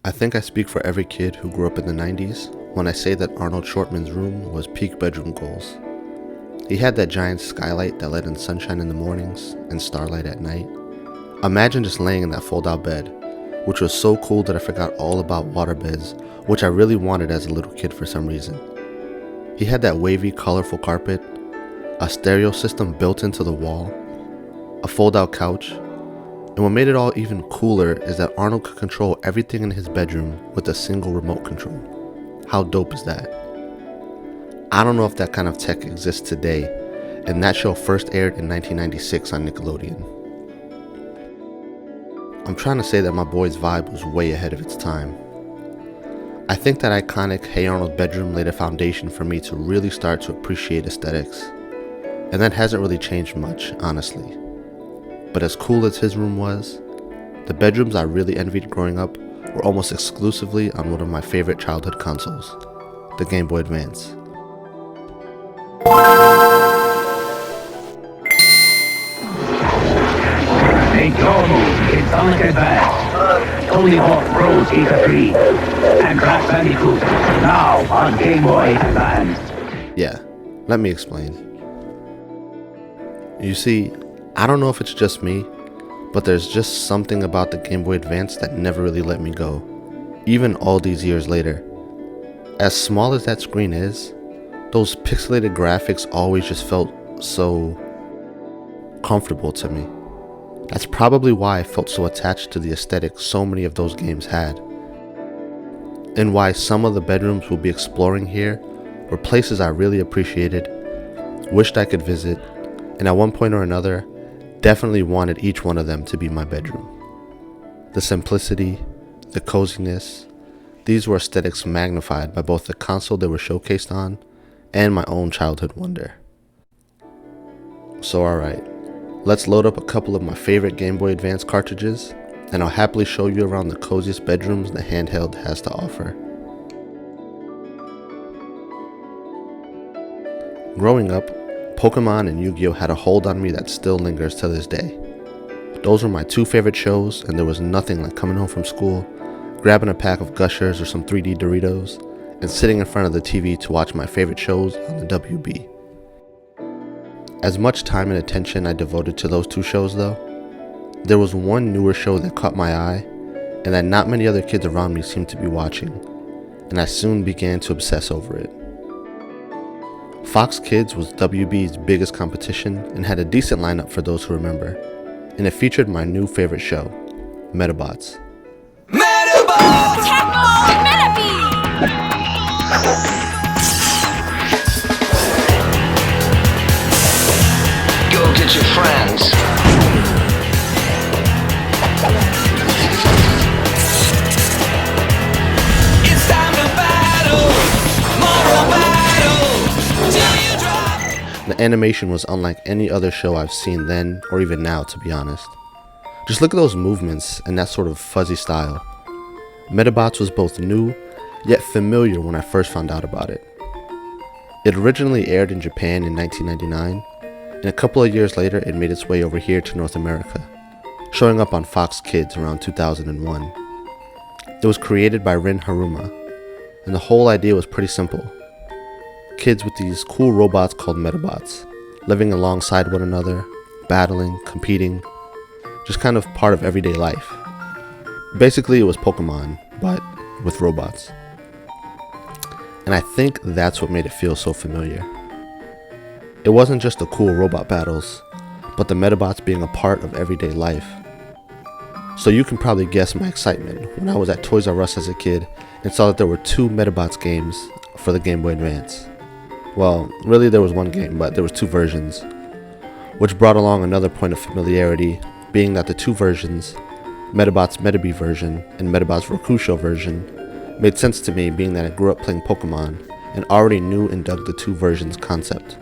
I think I speak for every kid who grew up in the 90s when I say that Arnold Shortman's room was peak bedroom goals. He had that giant skylight that let in sunshine in the mornings and starlight at night. Imagine just laying in that fold-out bed, which was so cool that I forgot all about waterbeds, which I really wanted as a little kid for some reason. He had that wavy, colorful carpet, a stereo system built into the wall, a fold-out couch, and what made it all even cooler is that Arnold could control everything in his bedroom with a single remote control. How dope is that? I don't know if that kind of tech exists today, and that show first aired in 1996 on Nickelodeon. I'm trying to say that my boy's vibe was way ahead of its time. I think that iconic Hey Arnold bedroom laid a foundation for me to really start to appreciate aesthetics, and that hasn't really changed much, honestly. But as cool as his room was, the bedrooms I really envied growing up were almost exclusively on one of my favorite childhood consoles, the Gameboy Advance. Make your move in Sonic Advance. Tony Hawk Pro Skater 3 and Crash Bandicoot now on Gameboy Advance. Yeah, let me explain. You see, I don't know if it's just me, but there's just something about the Game Boy Advance that never really let me go, even all these years later. As small as that screen is, those pixelated graphics always just felt so comfortable to me. That's probably why I felt so attached to the aesthetic so many of those games had, and why some of the bedrooms we'll be exploring here were places I really appreciated, wished I could visit, and at one point or another, definitely wanted each one of them to be my bedroom. The simplicity, the coziness, these were aesthetics magnified by both the console they were showcased on and my own childhood wonder. So alright, let's load up a couple of my favorite Game Boy Advance cartridges, and I'll happily show you around the coziest bedrooms the handheld has to offer. Growing up, Pokemon and Yu-Gi-Oh had a hold on me that still lingers to this day. Those were my two favorite shows, and there was nothing like coming home from school, grabbing a pack of Gushers or some 3D Doritos, and sitting in front of the TV to watch my favorite shows on the WB. As much time and attention I devoted to those two shows though, there was one newer show that caught my eye, and that not many other kids around me seemed to be watching, and I soon began to obsess over it. Fox Kids was WB's biggest competition and had a decent lineup for those who remember, and it featured my new favorite show, Metabots. Metabots! Tackle Metabee! Go get your friends. It's time to battle! Mortal battle! Till you drop! The animation was unlike any other show I've seen then or even now, to be honest. Just look at those movements and that sort of fuzzy style. Metabots was both new, yet familiar when I first found out about it. It originally aired in Japan in 1999, and a couple of years later it made its way over here to North America, showing up on Fox Kids around 2001. It was created by Rin Haruma, and the whole idea was pretty simple. Kids with these cool robots called Metabots, living alongside one another, battling, competing, just kind of part of everyday life. Basically, it was Pokemon, but with robots. And I think that's what made it feel so familiar. It wasn't just the cool robot battles, but the Metabots being a part of everyday life. So you can probably guess my excitement when I was at Toys R Us as a kid and saw that there were two Metabots games for the Game Boy Advance. Well, really there was one game, but there was two versions, which brought along another point of familiarity, being that the two versions, Metabots Metabee version and Metabots Rokusho version, made sense to me, being that I grew up playing Pokemon and already knew and dug the two versions concept.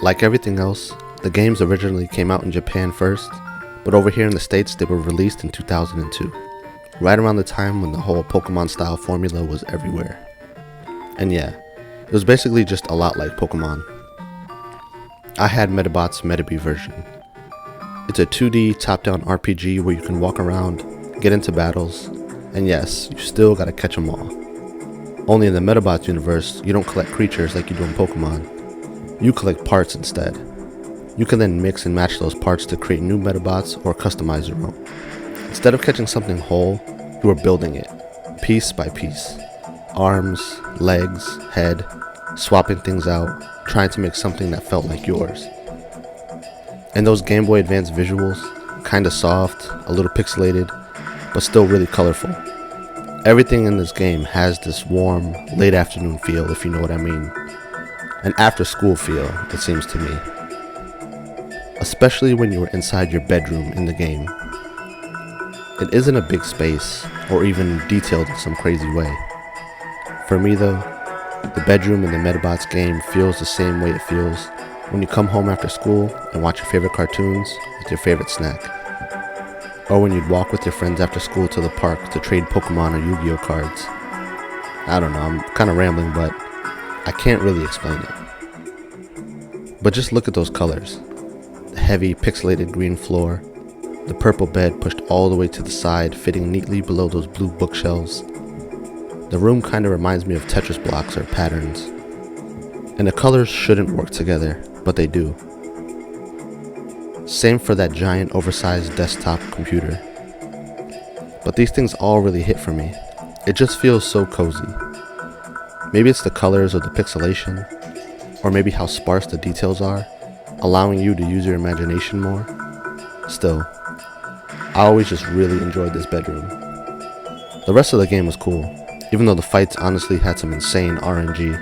Like everything else, the games originally came out in Japan first, but over here in the States they were released in 2002, right around the time when the whole Pokemon style formula was everywhere. And yeah, it was basically just a lot like Pokemon. I had Metabots Metabee version. It's a 2D top-down RPG where you can walk around, get into battles, And yes, you still gotta catch them all. Only in the Medabots universe, you don't collect creatures like you do in Pokemon. You collect parts instead. You can then mix and match those parts to create new Medabots or customize your own. Instead of catching something whole, you are building it, piece by piece. Arms, legs, head, swapping things out, trying to make something that felt like yours. And those Game Boy Advance visuals, kinda soft, a little pixelated, but still really colorful. Everything in this game has this warm, late afternoon feel, if you know what I mean. An after school feel, it seems to me. Especially when you are inside your bedroom in the game. It isn't a big space, or even detailed in some crazy way. For me though, the bedroom in the Medabots game feels the same way it feels when you come home after school and watch your favorite cartoons with your favorite snack. Or when you'd walk with your friends after school to the park to trade Pokemon or Yu-Gi-Oh cards. I don't know, I'm kinda rambling, but I can't really explain it. But just look at those colors. The heavy pixelated green floor, the purple bed pushed all the way to the side, fitting neatly below those blue bookshelves. The room kinda reminds me of Tetris blocks or patterns. And the colors shouldn't work together, but they do. Same for that giant oversized desktop computer. But these things all really hit for me. It just feels so cozy. Maybe it's the colors or the pixelation, or maybe how sparse the details are, allowing you to use your imagination more. Still, I always just really enjoyed this bedroom. The rest of the game was cool, even though the fights honestly had some insane RNG,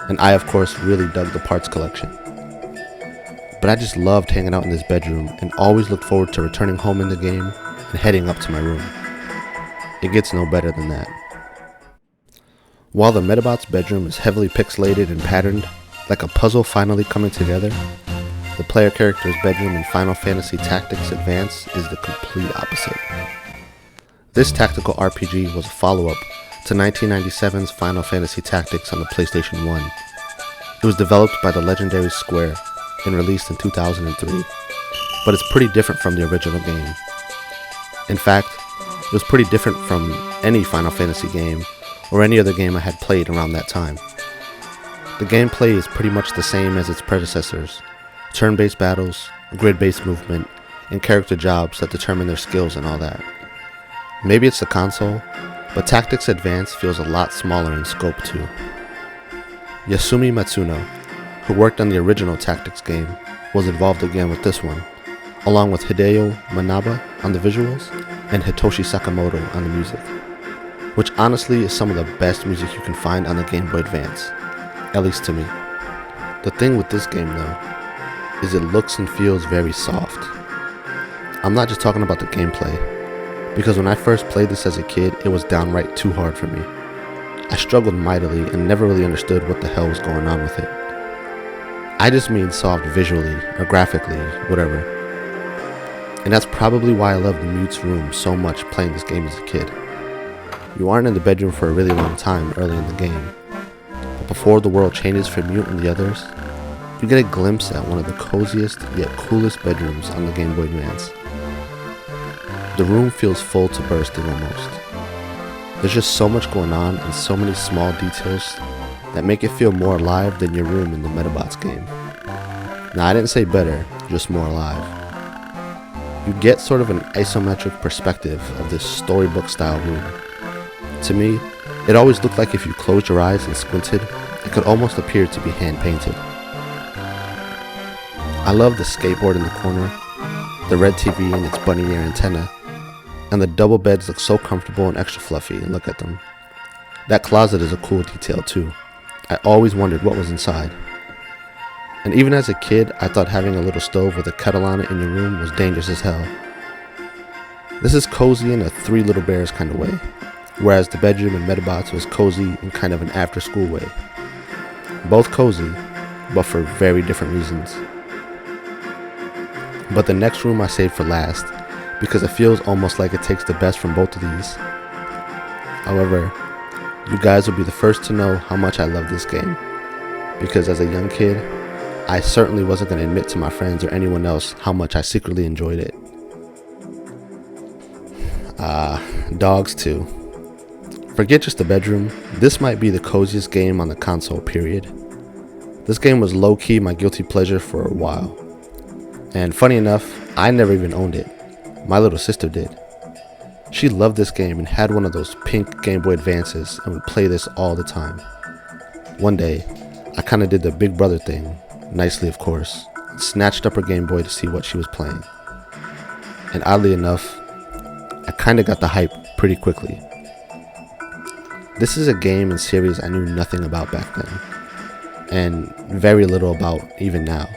and I of course really dug the parts collection. But I just loved hanging out in this bedroom and always looked forward to returning home in the game and heading up to my room. It gets no better than that. While the Medabots bedroom is heavily pixelated and patterned, like a puzzle finally coming together, the player character's bedroom in Final Fantasy Tactics Advance is the complete opposite. This tactical RPG was a follow-up to 1997's Final Fantasy Tactics on the PlayStation 1. It was developed by the legendary Square and released in 2003, but it's pretty different from the original game. In fact, it was pretty different from any Final Fantasy game or any other game I had played around that time. The gameplay is pretty much the same as its predecessors: turn-based battles, grid-based movement, and character jobs that determine their skills and all that. Maybe it's the console, but Tactics Advance feels a lot smaller in scope too. Yasumi Matsuno, who worked on the original Tactics game, was involved again with this one, along with Hideo Manaba on the visuals and Hitoshi Sakamoto on the music, which honestly is some of the best music you can find on the Game Boy Advance, at least to me. The thing with this game though, is it looks and feels very soft. I'm not just talking about the gameplay, because when I first played this as a kid, it was downright too hard for me. I struggled mightily and never really understood what the hell was going on with it. I just mean soft visually, or graphically, whatever. And that's probably why I loved Mute's room so much playing this game as a kid. You aren't in the bedroom for a really long time early in the game, but before the world changes for Mute and the others, you get a glimpse at one of the coziest yet coolest bedrooms on the Game Boy Advance. The room feels full to bursting almost. There's just so much going on and so many small details that make it feel more alive than your room in the Medabots game. Now I didn't say better, just more alive. You get sort of an isometric perspective of this storybook style room. To me, it always looked like if you closed your eyes and squinted, it could almost appear to be hand painted. I love the skateboard in the corner, the red TV and its bunny ear antenna, and the double beds look so comfortable and extra fluffy, and look at them. That closet is a cool detail too. I always wondered what was inside. And even as a kid, I thought having a little stove with a kettle on it in your room was dangerous as hell. This is cozy in a Three Little Bears kind of way, whereas the bedroom in Medabots was cozy in kind of an after-school way. Both cozy, but for very different reasons. But the next room I saved for last, because it feels almost like it takes the best from both of these. However, you guys will be the first to know how much I love this game, because as a young kid, I certainly wasn't going to admit to my friends or anyone else how much I secretly enjoyed it. Dogs 2. Forget just the bedroom, this might be the coziest game on the console, period. This game was low-key my guilty pleasure for a while. And funny enough, I never even owned it. My little sister did. She loved this game and had one of those pink Gameboy Advances and would play this all the time. One day, I kinda did the big brother thing, nicely of course, and snatched up her Game Boy to see what she was playing. And oddly enough, I kinda got the hype pretty quickly. This is a game and series I knew nothing about back then, and very little about even now.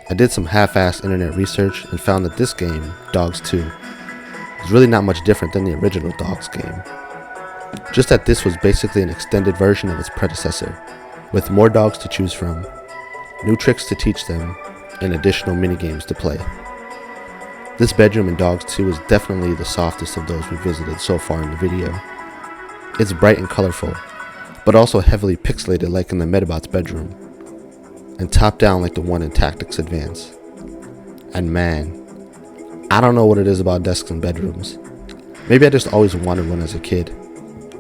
I did some half-assed internet research and found that this game, Dogs 2, is really not much different than the original Dogs game. Just that this was basically an extended version of its predecessor, with more dogs to choose from, new tricks to teach them, and additional minigames to play. This bedroom in Dogs 2 is definitely the softest of those we visited so far in the video. It's bright and colorful, but also heavily pixelated like in the Medabot's bedroom, and top down like the one in Tactics Advance. And man, I don't know what it is about desks and bedrooms. Maybe I just always wanted one as a kid,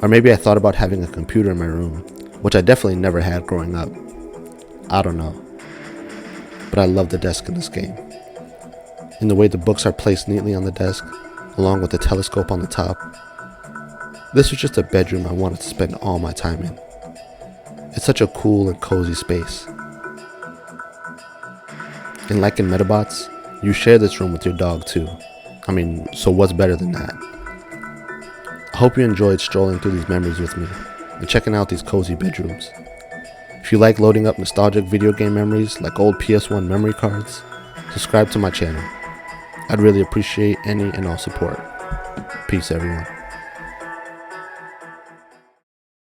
or maybe I thought about having a computer in my room, which I definitely never had growing up. I don't know, but I love the desk in this game. In the way the books are placed neatly on the desk, along with the telescope on the top. This was just a bedroom I wanted to spend all my time in. It's such a cool and cozy space. And like in Metabots, you share this room with your dog too. I mean, so what's better than that? I hope you enjoyed strolling through these memories with me and checking out these cozy bedrooms. If you like loading up nostalgic video game memories like old PS1 memory cards, subscribe to my channel. I'd really appreciate any and all support. Peace, everyone.